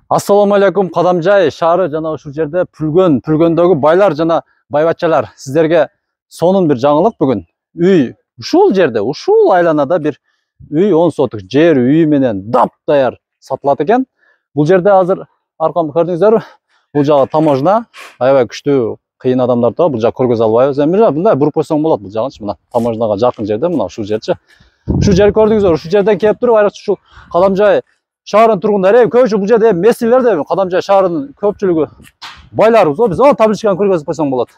Assalamu alaikum, Кадамжай шаары жана ушул жерде пүлгөндөгү байлар жана байбаччалар. Сиздерге сонун бир жаңылык бүгүн. Үй ушул жерде, ушул айланада бир үй 10 сотук жер үй менен дап-даяр сатылат экен. Бул жерде азыр аркамды көрдүңүздөрбү? Бул жагы таможня, аябай күчтүү кыйын адамдар турат. Бул жак көргөзө албайбыз. Эми мындай буруп койсоң болот бул жагынчы. Мына таможняга жакын жерде, мына ушул жерчи. Ушул жер көрдүңүздөр, ушул жерден келип туруп айрыкча ушул Кадамжай шаарынын тургундары көбүнчө бул жерде месселер де Кадамжай шаарынын көпчүлүгү байларбыз го. Биз табличканы көргөзүп койсоң болот.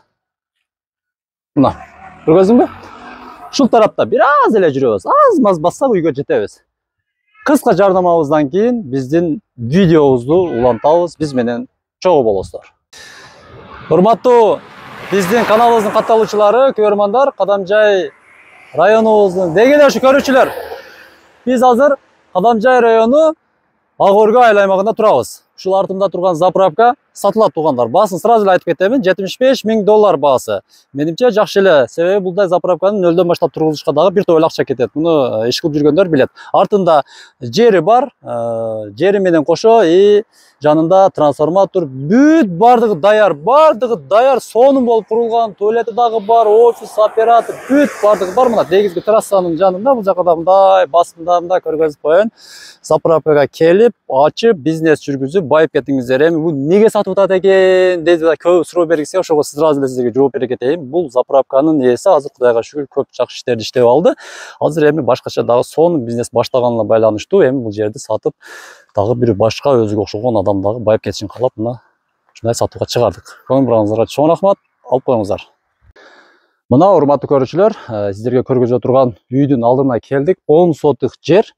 Мына, көргөздүңбү? Ушул тарапта бир аз эле жүрөбүз. Аз-маз бассак үйгө жетебиз. Кыска жардамыбыздан кийин биздин видеобузду улантабыз. Биз менен чогуу болосуздар. Урматтуу биздин каналыбыздын катталуучулары, көрөрмандар, Кадамжай районубуздун дегеле ушу көрүүчүлөр. Биз азыр Кадамжай району Ак-Өргө айлаймагында турабыз. Ушул артымда турган заправка сатылат туугандар. Баасын сразу эле айтып кетемин, $75.000 баасы. Менимче жакшы эле, себеби булдай заправканы нөлдөн баштап тургузушка дагы бир топ эле акча кетет. Муну иш кылып жүргөндөр билет. Артында жери бар, жери менен кошо жанында трансформатор, бүт бардыгы даяр, сонун болуп курулган, туалети дагы бар, офис, оператор, бүт бардыгы бар. Мына дегизги трассанын жанында, бул жакта мындай басымдарында көргөзүп коеюн. Заправкага келип, ачып, бизнес жүргүзүп байып кетиңиздер. Эми бул неге сатып атат экен деп көп суроо бергисе, ошого сразу эле сизге жооп бере кетейин. Бул заправканын ээси азыр Кудайга шүгүр көп жакшы иштерди иштеп алды. Азыр эми башкача дагы сонун бизнес баштаганына байланыштуу эми бул жерди сатып дагы бир башка өзүгө окшогон адам дагы байып кетишин каалап, мына ушундай сатууга чыгардык. Көңүл бурганыңыздарга чоң рахмат. Алып коюңуздар. Мына урматтуу көрүүчүлөр, сиздерге көргөзө турган үйдүн алдына келдик. 10 сотук жер,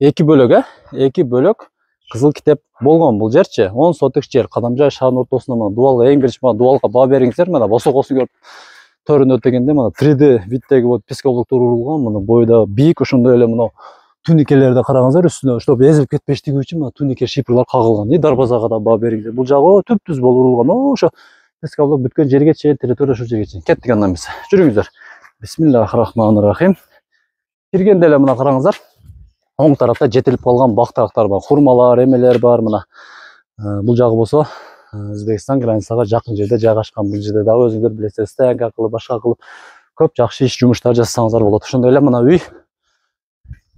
2 бөлөк, 2 бөлөк кызыл китеп болгон бул жерчи. 10 сотук жер Кадамжай шаарынын ортосунда, мына дуалга эң биринчи дуалга баа бериңиздер. Мына босокосун көрүп төрүнө өтөгөндө мына 3D виддеги вот пескоблуктар урулган, мына бойдо бийик, ошондой эле мына туникелерди караңыздар, үстүнө чтоб эзилип кетпештиги үчүн мына тунике шипрлар кагылган. Дарбазага да баа бериңиздер. Бул жагы түп-түз болуп урулган. Ошо пескоблук бүткөн жерге чейин, территория ошол жерге чейин. Кеттик андан биз. Жүрүңүздөр. Бисмиллахир-рахманир-рахим. Киргенде эле мына караңыздар. Оң тарапта жетилип калган бактарактар бар, хурмалар, эмелер бар. Мына бул жагы болсо Өзбекстан границага жакын жерде жайгашкан. Бул жерде дагы өзүңүздөр билесиздер, стоянка кылып, башка кылып көп жакшы иш жумуштар жасасаңыздар болот. Ошондой эле мына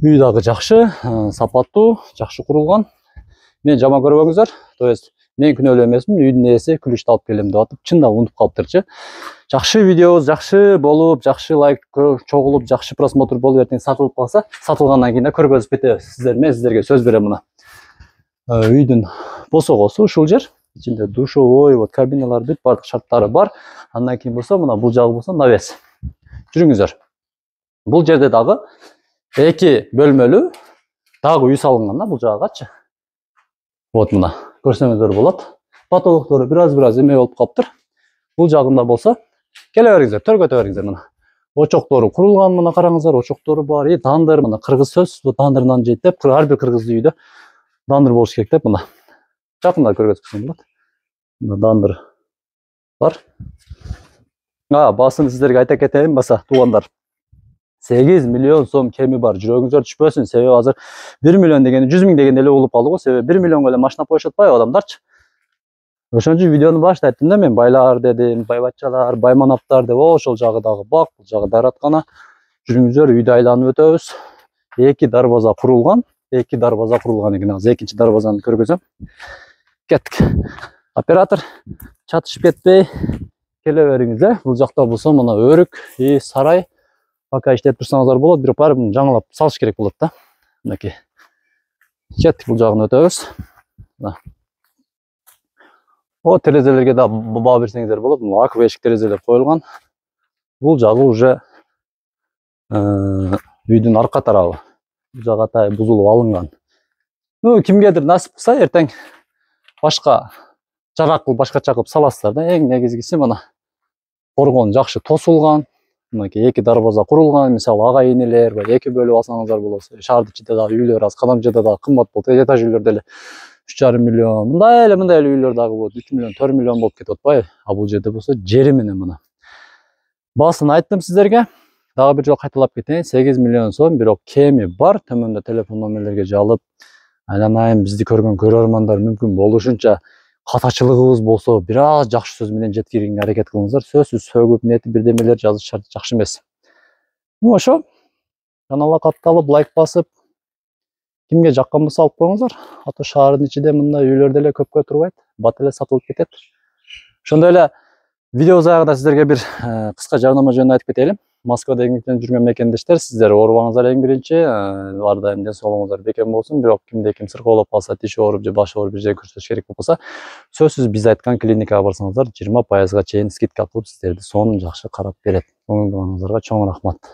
үй дагы жакшы, сапаттуу, жакшы курулган. Мен жаман көрбөңүздөр. То есть мен күнөөлүү эмесмин, үйдүн ээси күлүштү алып келем деп атып, чындап унутуп калыптырчы. Жакшы видеобуз жакшы болуп, жакшы лайк чогулуп, жакшы просмотр болуп, эртең сатылып калса, сатылгандан кийин да көргөзүп кетебиз. Сиздерге сөз берем мына. Үйдүн босогосу ушул жер. Ичинде душевой, вот кабиналар бүт бардык шарттары бар. Андан кийин болсо мына бул жагы болсо навес. Жүрүңүздөр. Бул жерде дагы 2 бөлмөлүү дагы үй салынган да бул жагачы. Вот мына көрсөңүздөр болот. Потолоктору бир аз эме болуп калыптыр. Бул жагында болсо келе бериңиздер, төргөтө бериңиздер мына. Очоктору курулган, мына караңыздар, очоктору бар. Тандыр, мына кыргыз сөз, бу тандырдан жейт деп, ар бир кыргыздын үйдө дандыр болуш керек деп мына. Жакында көргөзсөм болот. Мына дандыр бар. Баасын сиздерге айта кетейин баса, туугандар. 8 миллион сом кеми бар. Жүрөгүңүздөр түшпөсүн. Себеби азыр 1 миллион дегенде 100 миң дегенде эле болуп калды го. Себеби 1 миллионго эле машина коюшуп атпайбы адамдарчы. Ошон үчүн видеону башта айттым да мен, байлар дедим, байбаччалар, байманаптар деп, ошол жагы дагы бак, бул жагы даараткана. Жүрүңүздөр, үйдү айланып өтөбүз. 2 дарбаза курулган. 2 дарбаза курулган экен. Азыр экинчи дарбазаны көргөзөм. Кеттик. Оператор чатышып кетпей келе бериңиздер. Бул жакта болсо мына өрүк, сарай. Пока иштеп турсаңыздар болот, бирок баары муну жаңылап салыш керек болот да. Мынакей. Кеттик, бул жагын өтөбүз. О, терезелерге да баа берсеңиздер болот. Мына аква эшик терезелер коюлган. Бул жагы уже үйдүн арка тарабы. Бул жагы атай бузулуп алынган. Кимгедир насип кылса, эртең башка жарак кылып, башкача кылып саласыздар да. Эң негизгиси мына коргон жакшы тосулган. Мынакей 2 дарбаза курулган. Мисалы ага энелер, 2 бөлүп алсаңыздар болот. Шаардын ичинде дагы үйлөр аз, Кадамжайда дагы кымбат болот. Этаж үйлөрдө эле 3,5 миллион. Мындай эле үйлөр дагы болот. 3 миллион, 4 миллион болуп кетип атпайбы? А бул жерде болсо жери менен мына. Баасын айттым сиздерге. Дагы бир жолу кайталап кетейин. 8 миллион сом, бирок кеми бар. Төмөндө телефон номерлерге жалып Айланайын бизди көргөн көрөрмандар мүмкүн болушунча катачылыгыбыз болсо бир аз жакшы сөз менен жеткирүүгө аракет кылыңыздар. Сөзсүз сөгүп нети бирдемелер жазыш жакшы эмес. Ошо каналга катталып, лайк басып, кимге жаккан болсо алып коюңуздар. Ата шаардын ичинде мындай үйлөр деле көпкө турбайт, бат эле сатылып кетет. Ошондой эле видеобуз аягында сиздерге бир кыска жарнама жөнүндө айтып кетели. Москвада эмгектенип жүргөн мекендештер, сиздер оорубаңыздар эң биринчи, ар дайым ден соолугуңуздар бекем болсун. Бирок кимде ким сыркоолоп калса, тиши ооруп же башы ооруп бир жерге көрсөтүш керек болуп калса, сөзсүз биз айткан клиникага барсаңыздар, 20% чейин скидка кылып сиздерди сонун жакшы карап берет. Көңүлдөрүңүзгө чоң рахмат.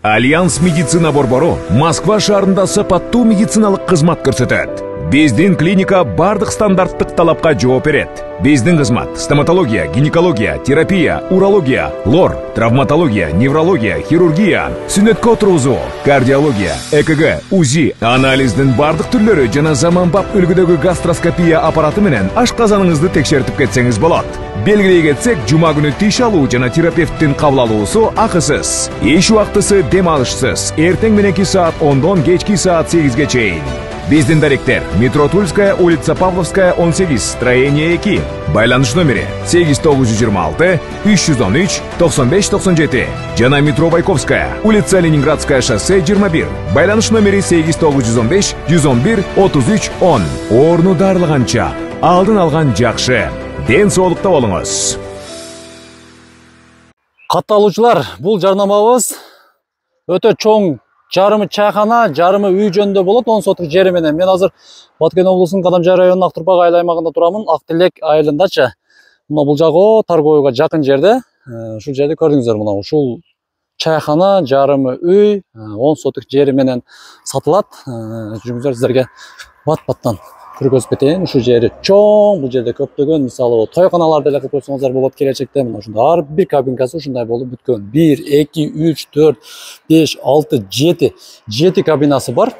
Альянс медицина борбору Москва шаарында сапаттуу медициналык кызмат көрсөтөт. Биздин клиника бардык стандарттык талапка жооп берет. Биздин кызмат стоматология, гинекология, терапия, урология, лор, травматология, неврология, хирургия, сүнөткө отургузуу, кардиология, ЭКГ, УЗИ, анализдин бардык түрлөрү жана заманбап үлгүдөгү гастроскопия аппараты менен ашказаныңызды текшертип кетсеңиз болот. Белгилей кетсек, жума күнү тиш алуу жана терапевттин кабыл алуусу акысыз. Иш убактысы дем алышсыз. Эртең мененки саат 10дон кечки саат 8ге чейин. Биздин даректер: метро Тульская, улица Павловская, 18, строение 2. Байланыш номери 8926 313 9597. Жана метро Байковская, улица Ленинградская, шоссе 21. Байланыш номери 8915 111 33 10. Орну дарылганча алдын алган жакшы. Ден соолукта болуңуз. Катталуучулар, бул жарнамабыз өтө чоң. Жарымы чайхана, жарымы үй жөнүндө болот, 10 сотук жери менен. Мен азыр Баткен облусунун Кадамжай районунун Актурбак айыл аймагында турамын. Актилек айылындачы. Мына бул жагы Таргоюга жакын жерде. Ушул жерди көрдүңүздөр, мына ушул чайхана, жарымы үй, 10 сотук жери менен сатылат. Жүрүңүздөр, сиздерге бат-баттан көргөзүп кетейин. Ушул жери чоң, бул жерде көптөгөн, мисалы, тойканалар деле кылып койсоңуздар болот келечекте. Мына ушундай ар бир кабинкасы ушундай болуп бүткөн. 1, 2, 3, 4, 5, 6, 7. 7 кабинасы бар.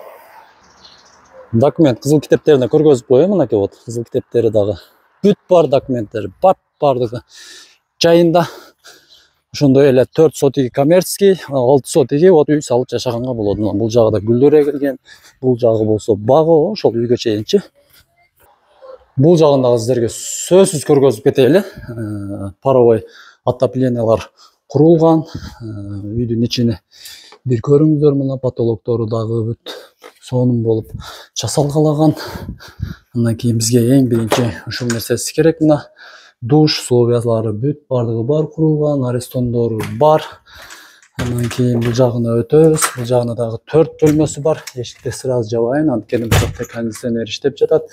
Документ, кызыл китептерине көргөзүп коеюн, мынакей вот, кызыл китептери дагы. Бүт бар документтери, бардыгы жайында. Ошондой эле 4 сотиги коммерческий, 6 сотиги вот үй салып жашаганга болот. Бул жагы да гүлдөр эгилген, бул жагы болсо багы, ошол үйгө чейинчи. Бул жагындагы сиздерге сөзсүз көргөзүп кетели. Паровой отоплениялар курулган, үйдүн ичини бир көрүңүздөр, мына потолоктору дагы бүт сонун болуп жасалгалаган. Андан кийин бизге эң биринчи ушул нерсеси керек, мына душ, условиялары бүт бардыгы бар курулган, арестондору бар. Андан кийин бул жагына өтөбүз. Бул жагына дагы 4 бөлмөсү бар. Эшикти сразу жабайын, анткени бул жакта кондиционер иштеп жатат.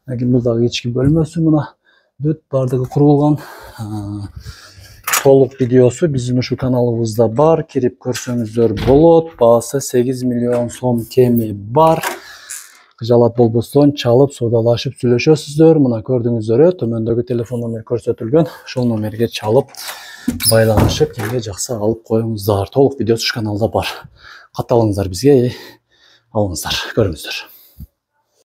Андан кийин бул дагы ички бөлмөсү, мына бүт бардыгы курулган. Толук видеосу биздин ушул каналыбызда бар. Кирип көрсөңүздөр болот. Баасы 8 миллион сом кеми бар. Кыжалат болбостон чалып, соодалашып сүйлөшөсүздөр. Мына көрдүңүздөр, төмөндөгү телефон номер көрсөтүлгөн. Ошол номерге чалып, байланышып, кимге жакса алып коюңуздар. Толук видеосу ушу каналда бар. Катталыңыздар бизге, алыңыздар, көрүңүздөр.